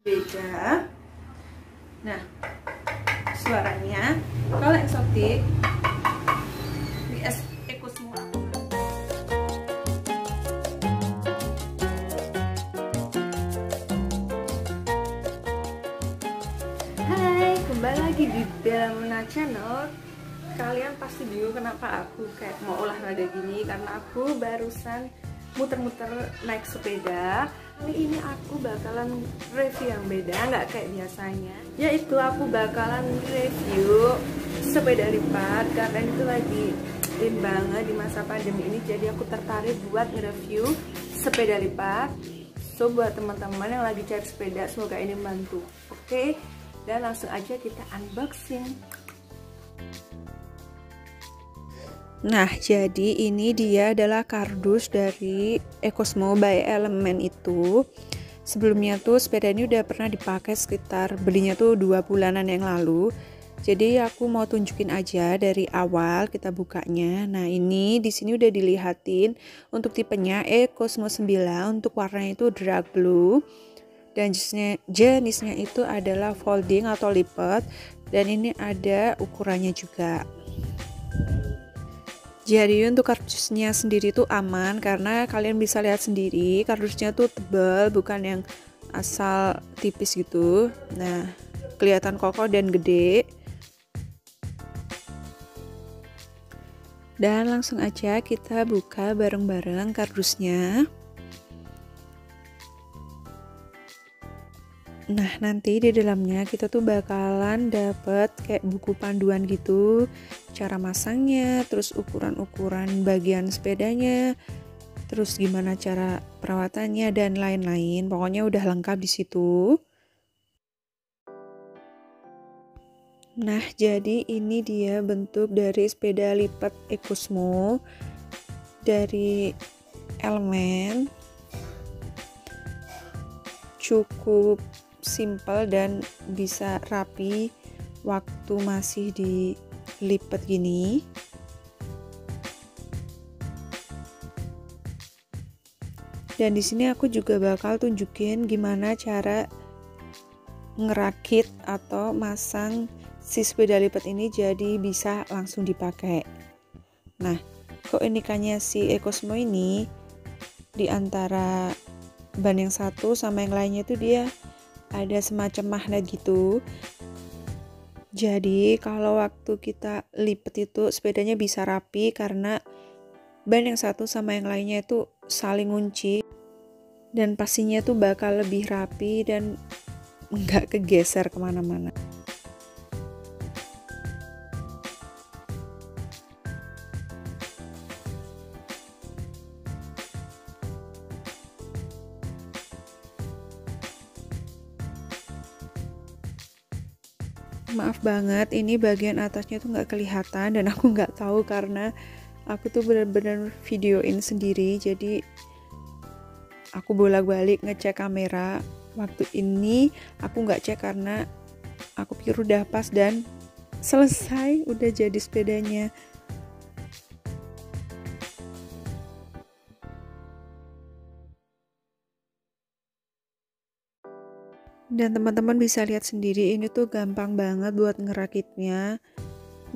beda. Nah, suaranya kalau eksotik di EcoSmo. Hai, kembali lagi di Bella Channel. Kalian pasti bingung kenapa aku kayak mau olahraga gini, karena aku barusan muter-muter naik sepeda. Kali ini aku bakalan review yang beda, nggak kayak biasanya, yaitu aku bakalan review sepeda lipat karena itu lagi in banget di masa pandemi ini. Jadi aku tertarik buat nge-review sepeda lipat. So buat teman-teman yang lagi cari sepeda, semoga ini membantu. Oke, dan langsung aja kita unboxing. Nah, jadi ini dia adalah kardus dari EcoSmo by Element itu. Sebelumnya tuh sepeda ini udah pernah dipakai sekitar belinya tuh 2 bulanan yang lalu. Jadi aku mau tunjukin aja dari awal kita bukanya. Nah, ini di sini udah dilihatin untuk tipenya EcoSmo 9, untuk warnanya itu dark blue. Dan jenisnya itu adalah folding atau lipat, dan ini ada ukurannya juga. Jadi untuk kardusnya sendiri tuh aman, karena kalian bisa lihat sendiri kardusnya tuh tebal, bukan yang asal tipis gitu. Nah, kelihatan kokoh dan gede. Dan langsung aja kita buka bareng-bareng kardusnya. Nah, nanti di dalamnya kita tuh bakalan dapet kayak buku panduan gitu, cara masangnya, terus ukuran-ukuran bagian sepedanya, terus gimana cara perawatannya dan lain-lain. Pokoknya udah lengkap di situ. Nah, jadi ini dia bentuk dari sepeda lipat EcoSmo dari Element. Cukup simple dan bisa rapi waktu masih dilipat gini. Dan di sini aku juga bakal tunjukin gimana cara ngerakit atau masang si sepeda lipat ini jadi bisa langsung dipakai. Nah, keunikannya si EcoSmo ini di antara ban yang satu sama yang lainnya itu dia ada semacam magnet gitu. Jadi kalau waktu kita lipat itu sepedanya bisa rapi karena ban yang satu sama yang lainnya itu saling ngunci, dan pastinya tuh bakal lebih rapi dan nggak kegeser kemana-mana. Maaf banget, ini bagian atasnya tuh nggak kelihatan dan aku nggak tahu karena aku tuh bener-bener videoin sendiri. Jadi aku bolak-balik ngecek kamera. Waktu ini aku nggak cek karena aku pikir udah pas dan selesai, udah jadi sepedanya. Dan teman-teman bisa lihat sendiri, ini tuh gampang banget buat ngerakitnya,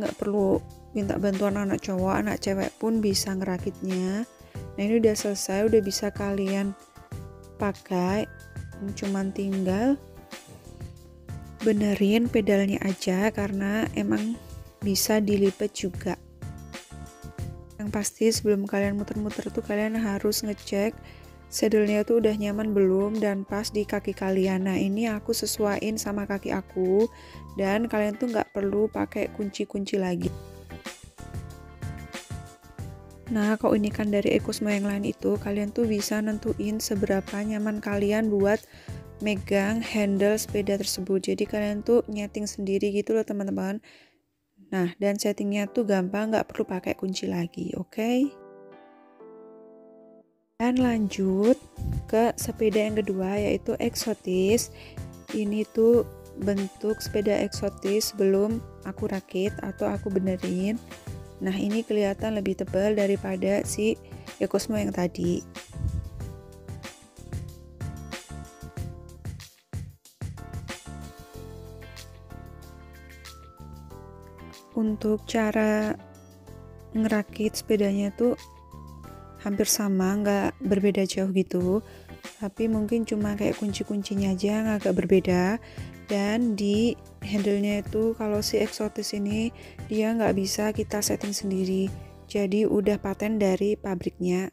nggak perlu minta bantuan anak cowok, anak cewek pun bisa ngerakitnya. Nah, ini udah selesai, udah bisa kalian pakai. Cuman tinggal benerin pedalnya aja karena emang bisa dilipat juga. Yang pasti sebelum kalian muter-muter tuh kalian harus ngecek saddle-nya tuh udah nyaman belum dan pas di kaki kalian. Nah, ini aku sesuaiin sama kaki aku, dan kalian tuh nggak perlu pakai kunci-kunci lagi. Nah, keunikan dari EcoSmo yang lain itu kalian tuh bisa nentuin seberapa nyaman kalian buat megang handle sepeda tersebut. Jadi kalian tuh nyeting sendiri gitu loh teman-teman. Nah, dan settingnya tuh gampang, nggak perlu pakai kunci lagi, oke? Dan lanjut ke sepeda yang kedua, yaitu eksotis. Ini tuh bentuk sepeda eksotis sebelum aku rakit atau aku benerin. Nah, ini kelihatan lebih tebal daripada si EcoSmo yang tadi. Untuk cara ngerakit sepedanya tuh hampir sama, nggak berbeda jauh gitu, tapi mungkin cuma kayak kunci-kuncinya aja yang agak berbeda. Dan di handle-nya itu kalau si Exotis ini dia nggak bisa kita setting sendiri, jadi udah paten dari pabriknya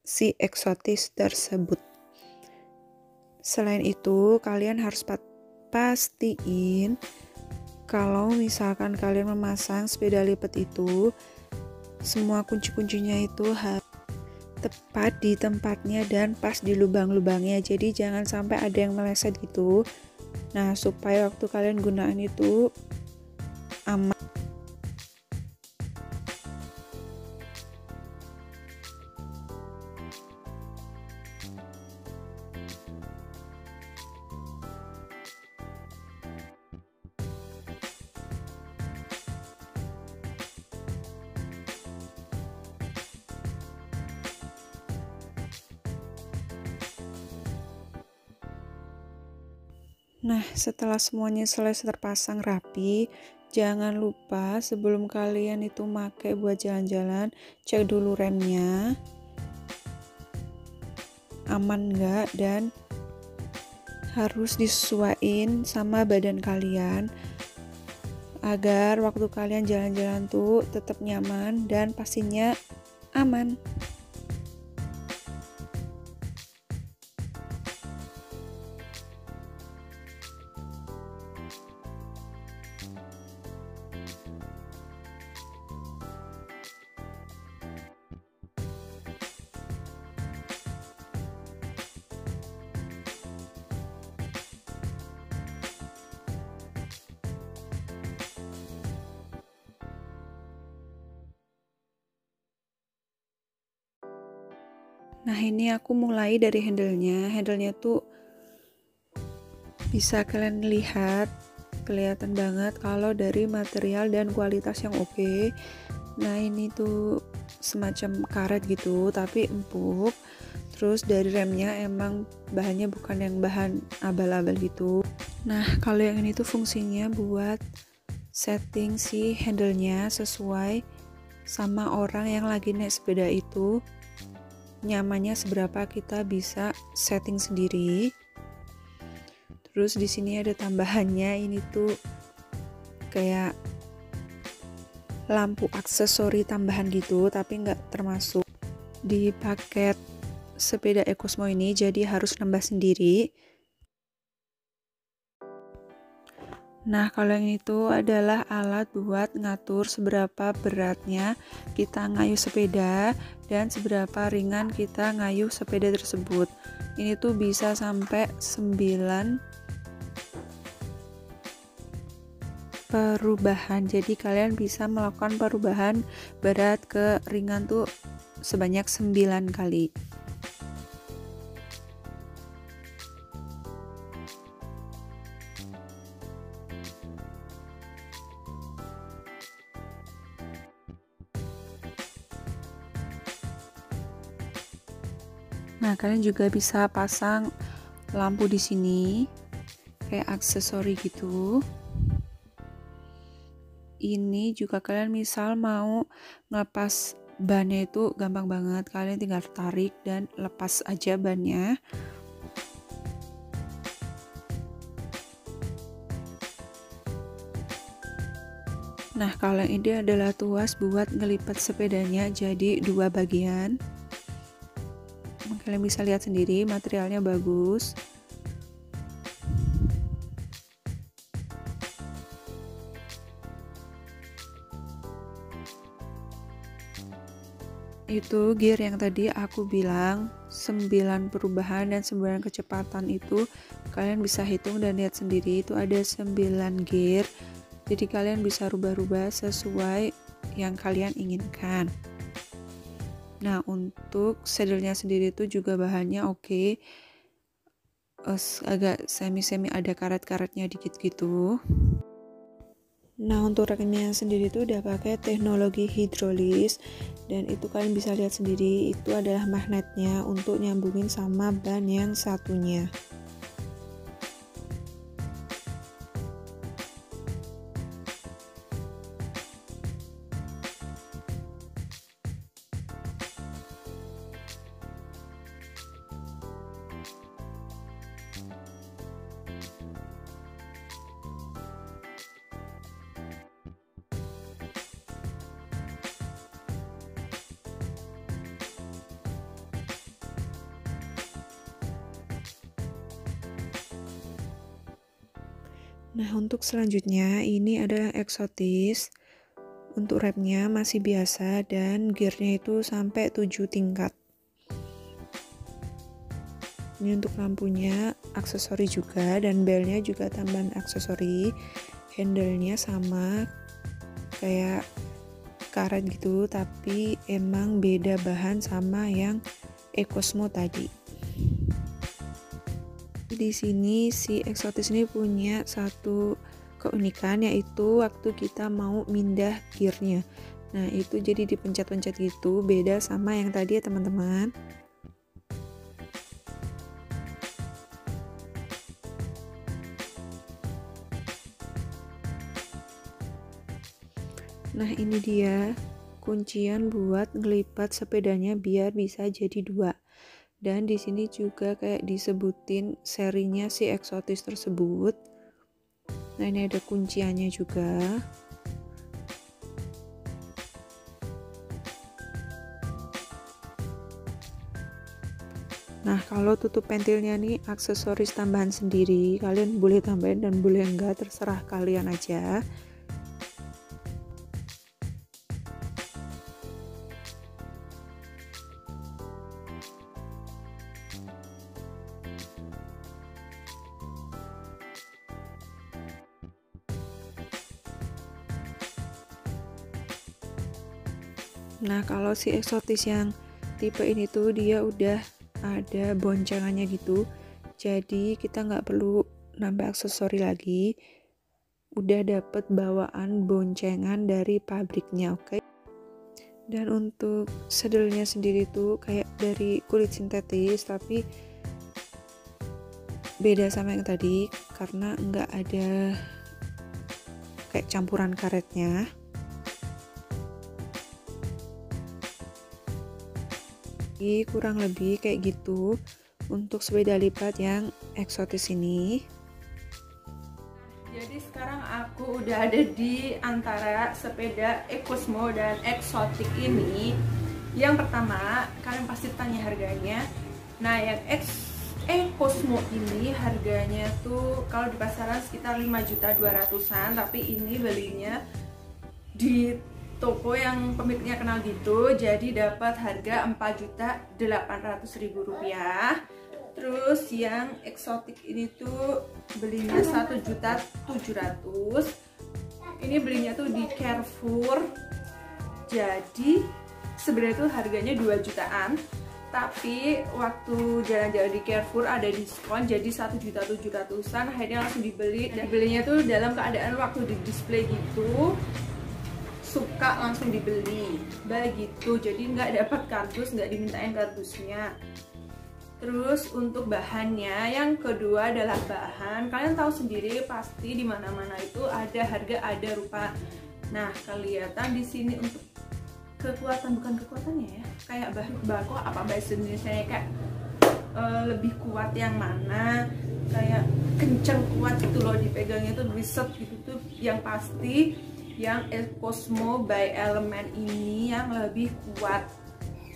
si Exotis tersebut. Selain itu kalian harus pastiin kalau misalkan kalian memasang sepeda lipat itu, semua kunci-kuncinya itu harus tepat di tempatnya dan pas di lubang-lubangnya, jadi jangan sampai ada yang meleset gitu. Nah, supaya waktu kalian gunain itu aman. Nah, setelah semuanya selesai terpasang rapi, jangan lupa sebelum kalian itu pakai buat jalan-jalan, cek dulu remnya aman enggak, dan harus disesuaikan sama badan kalian agar waktu kalian jalan-jalan tuh tetap nyaman dan pastinya aman. Nah, ini aku mulai dari handle-nya tuh bisa kalian lihat, kelihatan banget kalau dari material dan kualitas yang oke. Nah, ini tuh semacam karet gitu tapi empuk. Terus dari remnya emang bahannya bukan yang bahan abal-abal gitu. Nah, kalau yang ini tuh fungsinya buat setting si handle-nya sesuai sama orang yang lagi naik sepeda itu nyamannya seberapa, kita bisa setting sendiri. Terus di sini ada tambahannya, ini tuh kayak lampu aksesori tambahan gitu, tapi nggak termasuk di paket sepeda Ekosmo ini, jadi harus nambah sendiri. Nah, kalau yang itu adalah alat buat ngatur seberapa beratnya kita ngayuh sepeda dan seberapa ringan kita ngayuh sepeda tersebut. Ini tuh bisa sampai 9 perubahan. Jadi kalian bisa melakukan perubahan berat ke ringan tuh sebanyak 9 kali. Nah, kalian juga bisa pasang lampu di sini kayak aksesori gitu. Ini juga kalian misal mau ngelepas bannya itu gampang banget, kalian tinggal tarik dan lepas aja bannya. Nah, kalau ini adalah tuas buat ngelipat sepedanya jadi 2 bagian. Kalian bisa lihat sendiri, materialnya bagus. Itu gear yang tadi aku bilang 9 perubahan dan 9 kecepatan itu kalian bisa hitung dan lihat sendiri, itu ada 9 gear. Jadi kalian bisa rubah-rubah sesuai yang kalian inginkan. Nah, untuk saddle-nya sendiri itu juga bahannya oke. Agak semi-semi ada karet-karetnya dikit gitu. Nah, untuk remnya sendiri itu udah pakai teknologi hidrolis, dan itu kalian bisa lihat sendiri, itu adalah magnetnya untuk nyambungin sama ban yang satunya. Nah, untuk selanjutnya ini ada eksotis. Untuk remnya masih biasa dan gearnya itu sampai 7 tingkat. Ini untuk lampunya aksesori juga, dan belnya juga tambahan aksesori. Handle-nya sama kayak karet gitu, tapi emang beda bahan sama yang Ecosmo tadi. Di sini si eksotis ini punya satu keunikan, yaitu waktu kita mau mindah gearnya. Nah, itu jadi dipencet-pencet gitu, beda sama yang tadi ya teman-teman. Nah, ini dia kuncian buat ngelipat sepedanya biar bisa jadi 2. Dan di sini juga kayak disebutin serinya si eksotis tersebut. Nah, ini ada kunciannya juga. Nah, kalau tutup pentilnya nih aksesoris tambahan sendiri, kalian boleh tambahin dan boleh enggak, terserah kalian aja. Nah, kalau si eksotis yang tipe ini tuh dia udah ada boncengannya gitu, jadi kita nggak perlu nambah aksesori lagi, udah dapet bawaan boncengan dari pabriknya, oke? Dan untuk sedelnya sendiri tuh kayak dari kulit sintetis, tapi beda sama yang tadi karena nggak ada kayak campuran karetnya. Kurang lebih kayak gitu untuk sepeda lipat yang eksotis ini. Jadi sekarang aku udah ada di antara sepeda Ecosmo dan eksotik ini. Yang pertama, kalian pasti tanya harganya. Nah, yang Ecosmo ini harganya tuh kalau di pasaran sekitar 5.200.000-an, tapi ini belinya di toko yang pemiliknya kenal gitu, jadi dapat harga 4.800.000 rupiah. Terus yang eksotik ini tuh belinya 1.700.000. Ini belinya tuh di Carrefour, jadi sebenarnya tuh harganya 2 jutaan, tapi waktu jalan-jalan di Carrefour ada diskon jadi 1.700.000-an, akhirnya langsung dibeli. Dan belinya tuh dalam keadaan waktu di display gitu, suka langsung dibeli begitu, jadi nggak dapat kardus, nggak dimintain kardusnya. Terus untuk bahannya, yang kedua adalah bahan. Kalian tahu sendiri pasti di mana-mana itu ada harga ada rupa. Nah, kelihatan di sini untuk kekuatan, bukan kekuatannya ya, kayak bako apa bahasa Indonesia kayak lebih kuat yang mana, kayak kenceng kuat gitu loh, dipegangnya tuh riset gitu tuh. Yang pasti yang Ecosmo by Element ini yang lebih kuat.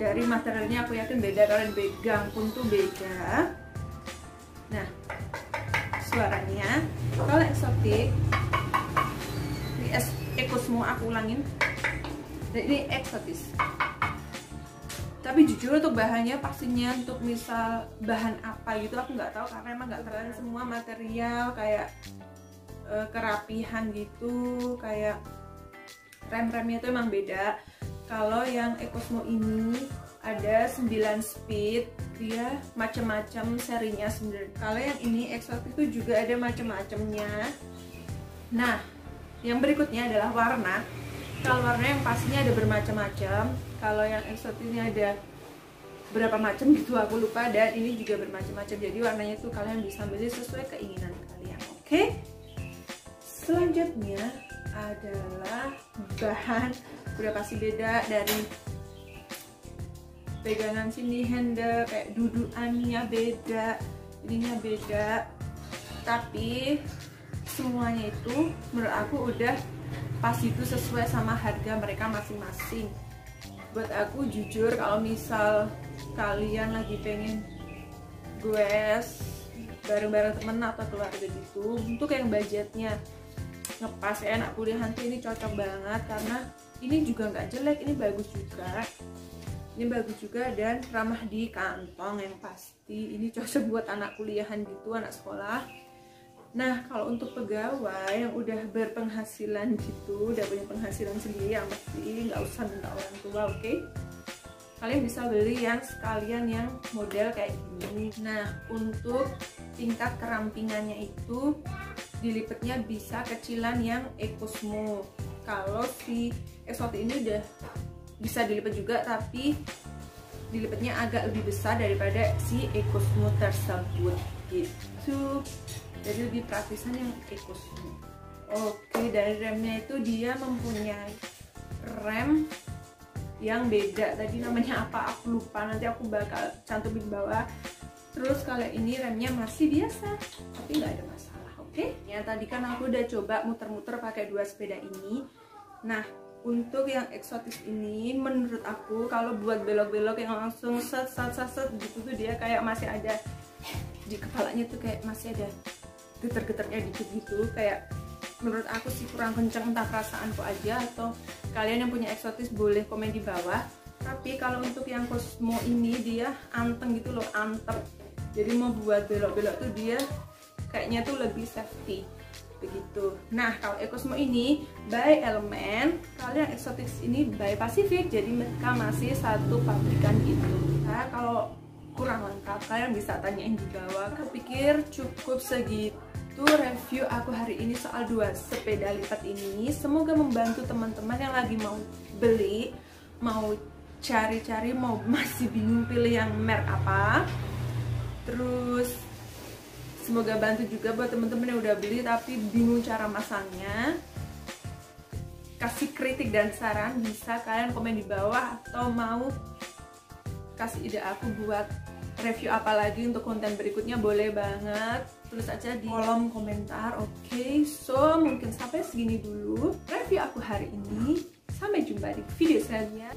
Dari materialnya aku yakin beda, kalian pegang pun tuh beda. Nah, suaranya kalau eksotik di Ecosmo, aku ulangin, dan ini eksotis. Tapi jujur untuk bahannya pastinya untuk misal bahan apa gitu aku nggak tahu, karena emang nggak keren semua material kayak kerapihan gitu, kayak rem-remnya tuh emang beda. Kalau yang Ecosmo ini ada 9 speed, dia macam-macam serinya sebenarnya. Kalau yang ini eksotik itu juga ada macam-macamnya. Nah, yang berikutnya adalah warna. Kalau warna yang pastinya ada bermacam-macam. Kalau yang eksotik ini ada berapa macam gitu aku lupa, dan ini juga bermacam-macam. Jadi warnanya tuh kalian bisa pilih sesuai keinginan kalian. Oke? Selanjutnya adalah bahan, udah pasti beda dari pegangan sini, handle kayak dudukannya beda, ininya beda, tapi semuanya itu menurut aku udah pas itu sesuai sama harga mereka masing-masing. Buat aku jujur, kalau misal kalian lagi pengen goes bareng-bareng temen atau keluarga gitu. Untuk yang budgetnya ngepas ya anak kuliah nanti ini cocok banget, karena ini juga nggak jelek, ini bagus juga dan ramah di kantong yang pasti. Ini cocok buat anak kuliahan gitu, anak sekolah. Nah kalau untuk pegawai yang udah berpenghasilan gitu, udah punya penghasilan sendiri, yang pasti nggak usah minta orang tua, oke? Kalian bisa beli yang sekalian yang model kayak gini. Nah untuk tingkat kerampingannya itu dilipetnya bisa kecilan yang Ecosmo. Kalau si Exotic ini udah bisa dilipat juga, tapi dilipatnya agak lebih besar daripada si Ecosmo tersebut gitu. Jadi lebih praktisan yang Ecosmo. Oke, dari remnya itu dia mempunyai rem yang beda. Tadi namanya apa aku lupa, nanti aku bakal cantumin di bawah. Terus kalau ini remnya masih biasa, tapi nggak ada masalah. Oke, ya tadi kan aku udah coba muter-muter pakai dua sepeda ini. Nah untuk yang eksotis ini menurut aku kalau buat belok-belok yang langsung set gitu tuh dia kayak masih ada di kepalanya tuh, kayak masih ada geter-geternya dikit gitu. Kayak menurut aku sih kurang kenceng, entah perasaanku aja atau kalian yang punya eksotis boleh komen di bawah. Tapi kalau untuk yang Cosmo ini dia anteng gitu loh, antep. Jadi mau buat belok-belok tuh dia kayaknya tuh lebih safety begitu. Nah kalau Ecosmo ini by Element, kalau yang eksotis ini by Pacific, jadi mereka masih satu pabrikan gitu. Nah kalau kurang lengkap kalian bisa tanyain di bawah. Aku pikir cukup segitu review aku hari ini soal dua sepeda lipat ini. Semoga membantu teman-teman yang lagi mau beli, mau cari-cari, mau masih bingung pilih yang merek apa. Terus semoga bantu juga buat teman-teman yang udah beli tapi bingung cara masangnya. Kasih kritik dan saran bisa kalian komen di bawah, atau mau kasih ide aku buat review apa lagi untuk konten berikutnya boleh banget. Tulis aja di kolom komentar. Oke, so mungkin sampai segini dulu review aku hari ini. Sampai jumpa di video selanjutnya.